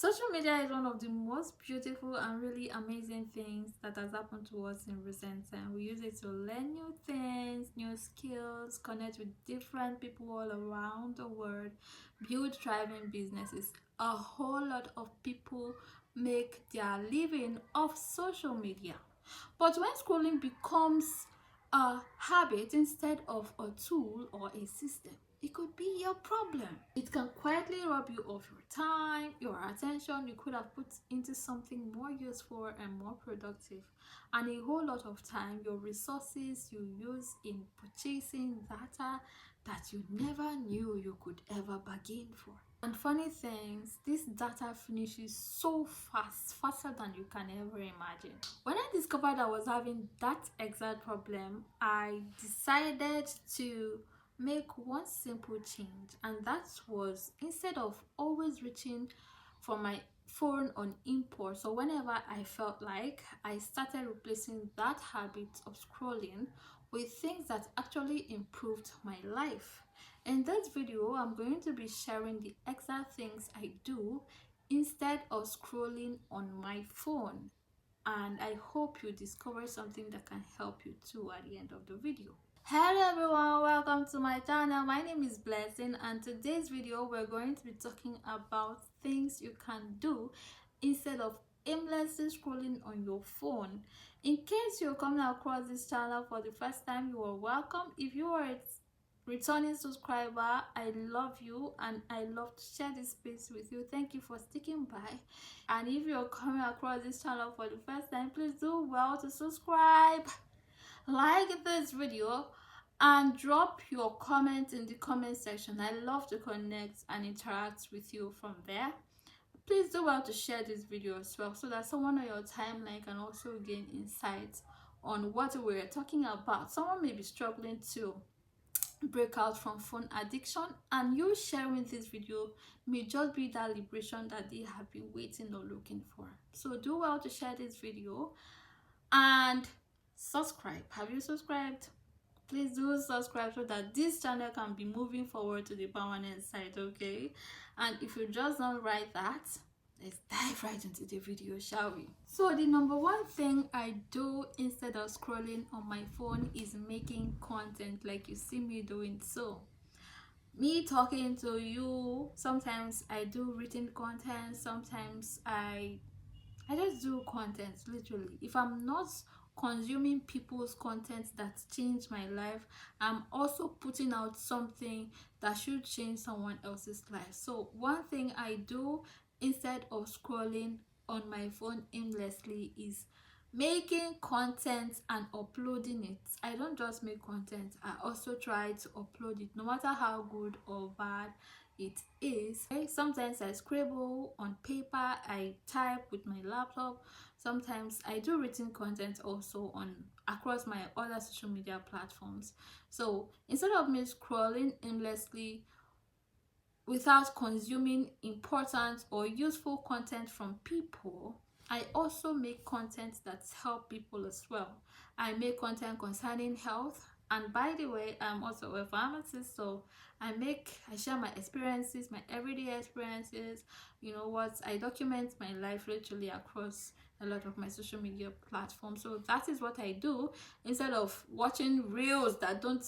Social media is one of the most beautiful and really amazing things that has happened to us in recent time. We use it to learn new things, new skills, connect with different people all around the world, build thriving businesses. A whole lot of people make their living off social media. But when scrolling becomes a habit instead of a tool or a system, it could be your problem. It can quietly rob you of your time, your attention you could have put into something more useful and more productive, and a whole lot of time, your resources you use in purchasing data that you never knew you could ever bargain for. And funny things, this data finishes so fast, faster than you can ever imagine. When I discovered I was having that exact problem, I decided to make one simple change, and that was, instead of always reaching for my phone on impulse, so whenever I felt like, I started replacing that habit of scrolling with things that actually improved my life. In this video, I'm going to be sharing the exact things I do instead of scrolling on my phone, and I hope you discover something that can help you too at the end of the video. Hello everyone, welcome to my channel. My name is Blessing, and today's video we're going to be talking about things you can do instead of aimlessly scrolling on your phone. In case you're coming across this channel for the first time, you are welcome. If you are a returning subscriber, I love you and I love to share this space with you. Thank you for sticking by. And if you're coming across this channel for the first time, please do well to subscribe, like this video, and drop your comment in the comment section. I love to connect and interact with you from there. Please do well to share this video as well, so that someone on your timeline can also gain insight on what we're talking about. Someone may be struggling to break out from phone addiction, and you sharing this video may just be that liberation that they have been waiting or looking for. So do well to share this video and subscribe. Have you subscribed? Please do subscribe so that this channel can be moving forward to the permanent side, okay? And if you just don't write that, let's dive right into the video, shall we? So the number one thing I do instead of scrolling on my phone is making content, like you see me doing so. Me talking to you, sometimes I do written content, sometimes I just do content. Literally, if I'm not consuming people's content that change my life, I'm also putting out something that should change someone else's life. So one thing I do instead of scrolling on my phone aimlessly is making content and uploading it. I don't just make content, I also try to upload it, no matter how good or bad it is. Sometimes I scribble on paper, I type with my laptop. Sometimes I do written content also on across my other social media platforms. So instead of me scrolling aimlessly without consuming important or useful content from people, I also make content that help people as well. I make content concerning health, and by the way, I'm also a pharmacist, so I share my experiences, my everyday experiences. You know what, I document my life literally across a lot of my social media platforms. So that is what I do instead of watching reels that don't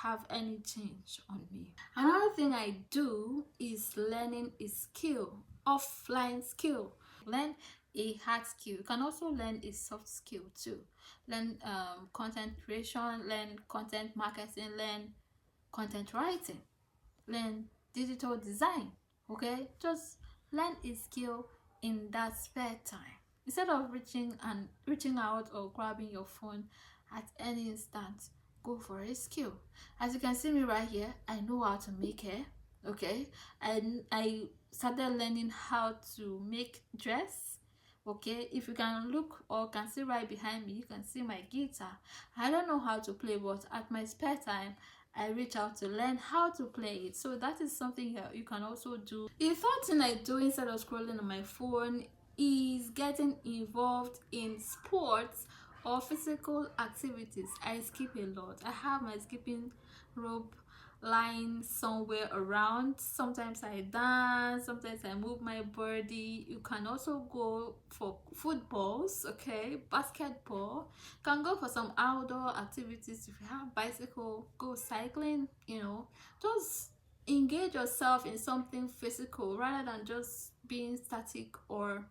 have any change on me. Another thing I do is learning a skill, offline skill. Learn a hard skill. You can also learn a soft skill too. Learn content creation, learn content marketing, learn content writing, learn digital design. Okay, just learn a skill in that spare time instead of reaching out or grabbing your phone at any instant. Go for a skill. As you can see me right here, I know how to make hair. Okay, and I started learning how to make dress. Okay, if you can look or can see right behind me, you can see my guitar. I don't know how to play, but at my spare time I reach out to learn how to play it. So that is something you can also do. The third thing I do instead of scrolling on my phone is getting involved in sports or physical activities. I skip a lot. I have my skipping rope lying somewhere around. Sometimes I dance, sometimes I move my body. You can also go for footballs, okay, basketball. You can go for some outdoor activities. If you have bicycle, go cycling, just engage yourself in something physical rather than just being static or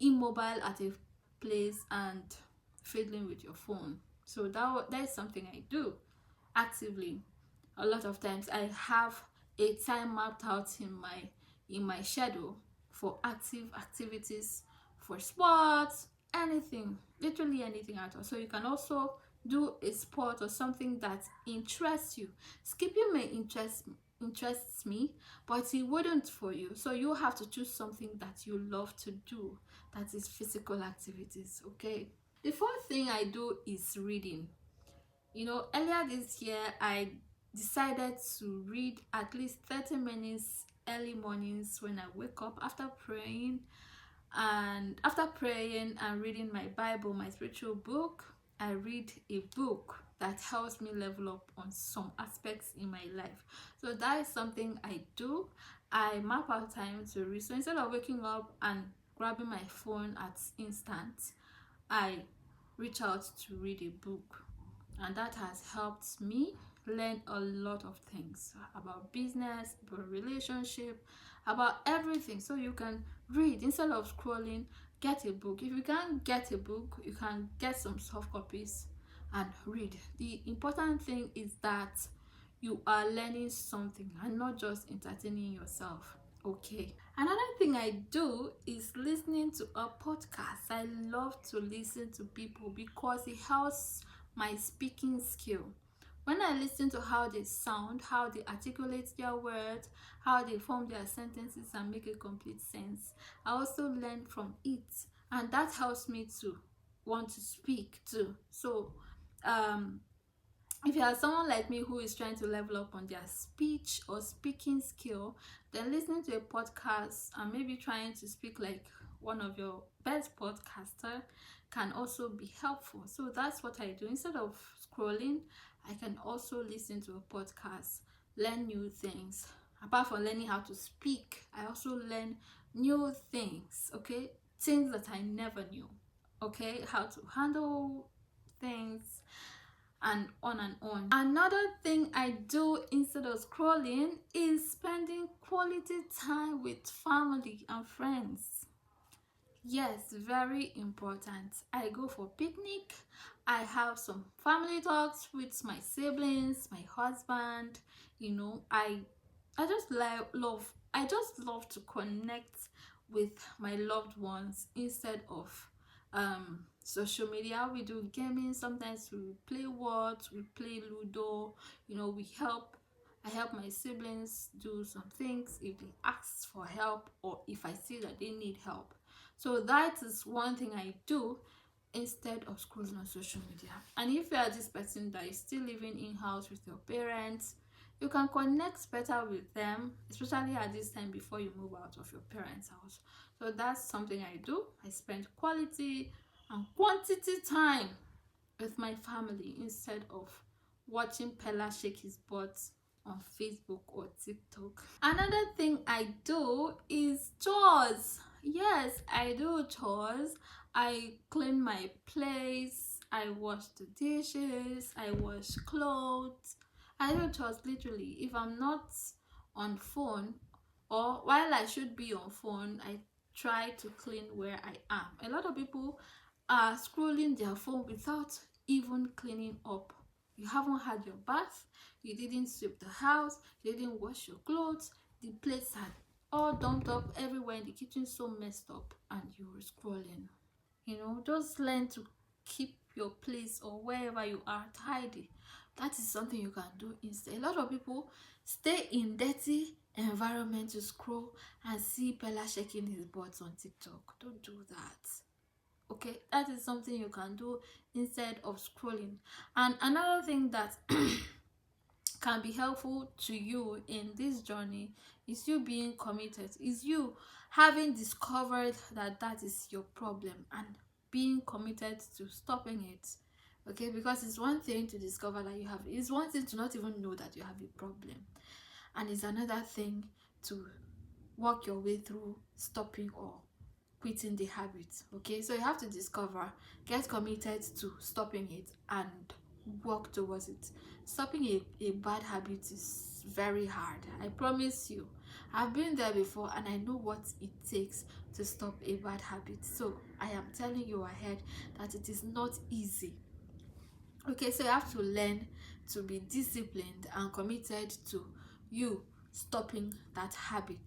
immobile at a place and fiddling with your phone. So that is something I do actively. A lot of times I have a time mapped out in my schedule for active activities, for sports, anything, literally anything at all. So you can also do a sport or something that interests you. Skipping may interests me, but it wouldn't for you. So you have to choose something that you love to do, that is physical activities. Okay, the fourth thing I do is reading. Earlier this year, I decided to read at least 30 minutes early mornings when I wake up after praying. And after praying and reading my Bible, my spiritual book, I read a book that helps me level up on some aspects in my life. So that is something I do. I map out time to read. So instead of waking up and grabbing my phone at instant, I reach out to read a book, and that has helped me learn a lot of things about business, about relationship, about everything. So you can read instead of scrolling. Get a book. If you can't get a book, you can get some soft copies and read. The important thing is that you are learning something and not just entertaining yourself. Okay, another thing I do is listening to a podcast. I love to listen to people because it helps my speaking skill. When I listen to how they sound, how they articulate their words, how they form their sentences and make a complete sense, I also learn from it, and that helps me to want to speak too. So if you are someone like me who is trying to level up on their speech or speaking skill, then listening to a podcast and maybe trying to speak like one of your best podcaster can also be helpful. So that's what I do. Instead of scrolling, I can also listen to a podcast, learn new things. Apart from learning how to speak, I also learn new things, okay? Things that I never knew, okay? How to handle things, and on and on. Another thing I do instead of scrolling is spending quality time with family and friends. Yes, very important. I go for picnic. I have some family talks with my siblings, my husband. I just love to connect with my loved ones instead of social media. We do gaming. Sometimes we play words, we play ludo. I help my siblings do some things if they ask for help or if I see that they need help. So that is one thing I do instead of scrolling on social media. And if you are this person that is still living in house with your parents, you can connect better with them, especially at this time before you move out of your parents' house. So that's something I do. I spend quality and quantity time with my family instead of watching Pella shake his butt on Facebook or TikTok. Another thing I do is chores. Yes, I do chores. I clean my place, I wash the dishes, I wash clothes. I do chores literally. If I'm not on phone, or while I should be on phone, I try to clean where I am. A lot of people are scrolling their phone without even cleaning up. You haven't had your bath, you didn't sweep the house, you didn't wash your clothes, the plates are all dumped up everywhere in the kitchen, so messed up, and you were scrolling. Just learn to keep your place or wherever you are tidy. That is something you can do instead. A lot of people stay in dirty environment to scroll and see Pella shaking his butt on TikTok. Don't do that. Okay, that is something you can do instead of scrolling. And another thing that can be helpful to you in this journey is you being committed, is you having discovered that is your problem and being committed to stopping it. Okay, because it's one thing to discover that you have, it's one thing to not even know that you have a problem, and it's another thing to work your way through stopping or quitting the habit. Okay, so you have to discover, get committed to stopping it, and work towards it. Stopping a bad habit is very hard, I promise you. I've been there before and I know what it takes to stop a bad habit, so I am telling you ahead that it is not easy. Okay, so you have to learn to be disciplined and committed to you stopping that habit,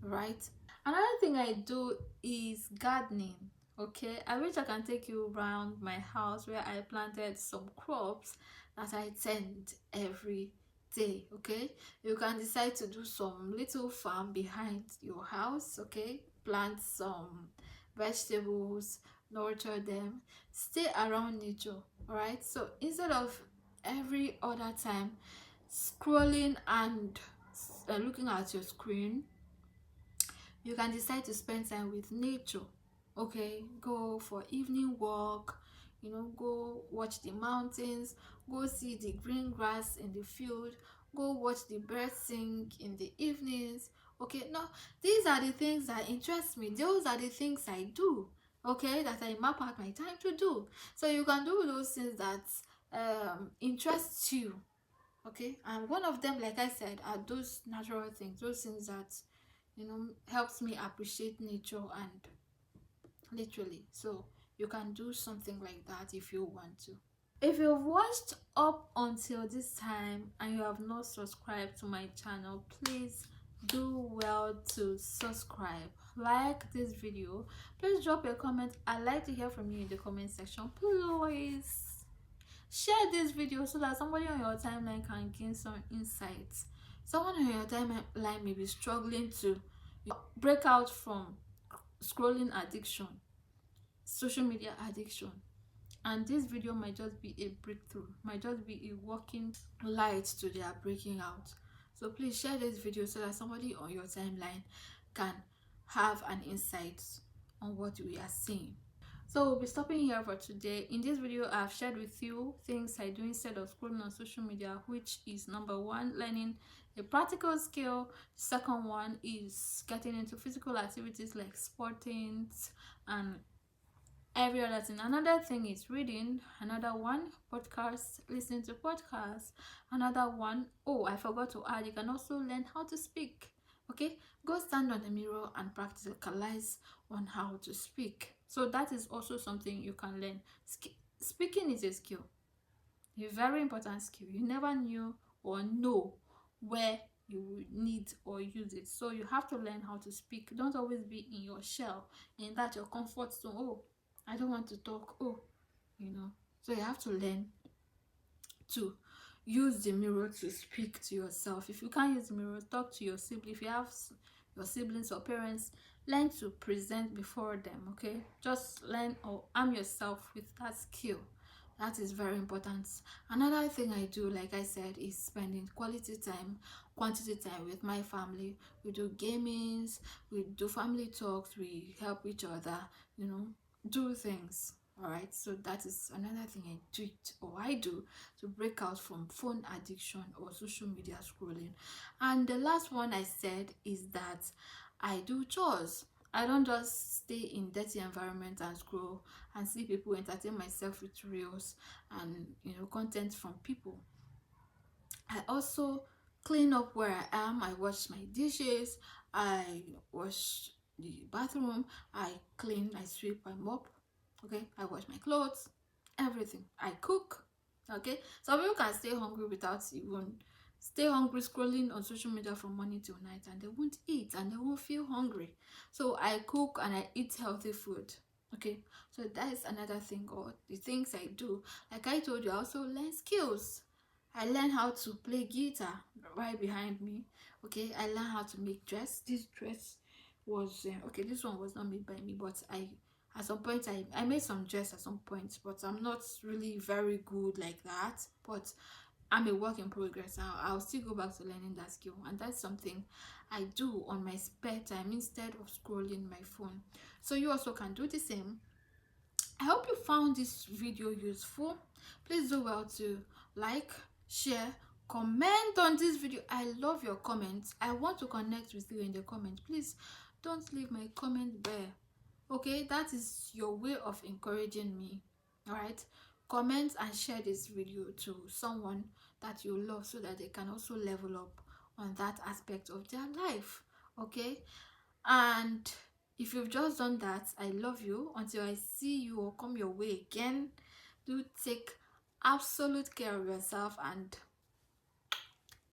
right? Another thing I do is gardening. Okay, I wish I can take you around my house where I planted some crops that I tend every day. Okay, you can decide to do some little farm behind your house. Okay, plant some vegetables, nurture them, stay around nature. All right, so instead of every other time scrolling and looking at your screen, you can decide to spend time with nature. Okay, go for evening walk, go watch the mountains, go see the green grass in the field, go watch the birds sing in the evenings. Okay, now these are the things that interest me, those are the things I do. Okay, that I map out my time to do. So you can do those things that interest you. Okay, and one of them, like I said, are those natural things, those things that helps me appreciate nature, and literally, so you can do something like that if you want to. If you've watched up until this time and you have not subscribed to my channel, please do well to subscribe, like this video, please drop a comment. I'd like to hear from you in the comment section. Please share this video so that somebody on your timeline can gain some insights. Someone on your timeline may be struggling to break out from scrolling addiction, social media addiction, and this video might just be a breakthrough, might just be a walking light to their breaking out. So please share this video so that somebody on your timeline can have an insight on what we are seeing. So we'll be stopping here for today. In this video, I've shared with you things I do instead of scrolling on social media, which is number one, learning a practical skill. Second one is getting into physical activities like sporting and every other thing. Another thing is reading. Another one, podcasts, listening to podcasts. Another one, oh, I forgot to add, you can also learn how to speak. Okay, go stand on the mirror and practicalize on how to speak. So that is also something you can learn. Speaking is a skill, a very important skill. You never knew or know where you would need or use it, so you have to learn how to speak. Don't always be in your shell, in that your comfort zone. Oh, I don't want to talk. Oh, so you have to learn to use the mirror to speak to yourself. If you can't use the mirror, talk to your sibling. If you have your siblings or parents, learn to present before them. Okay, just learn or arm yourself with that skill. That is very important. Another thing I do, like I said, is spending quality time, quantity time with my family. We do gamings, we do family talks, we help each other, do things. All right, so that is another thing I do to break out from phone addiction or social media scrolling. And the last one I said is that I do chores. I don't just stay in dirty environment and scroll and see people, entertain myself with reels and content from people. I also clean up where I am. I wash my dishes, I wash the bathroom, I clean, I sweep, I mop. Okay, I wash my clothes, everything. I cook. Okay, some people can stay hungry without even stay hungry scrolling on social media from morning till night, and they won't eat and they won't feel hungry. So I cook and I eat healthy food. Okay, so that is another thing, or the things I do. Like I told you, I also learn skills. I learned how to play guitar right behind me. Okay, I learned how to make dress. This dress was okay, this one was not made by me, but I at some point I made some dress at some point, but I'm not really very good like that. But I'm a work in progress. I'll still go back to learning that skill, and that's something I do on my spare time instead of scrolling my phone. So you also can do the same. I hope you found this video useful. Please do well to like, share, comment on this video. I love your comments. I want to connect with you in the comments. Please don't leave my comment bare. Okay, that is your way of encouraging me. All right, comment and share this video to someone that you love so that they can also level up on that aspect of their life. Okay, and if you've just done that, I love you. Until I see you or come your way again, do take absolute care of yourself and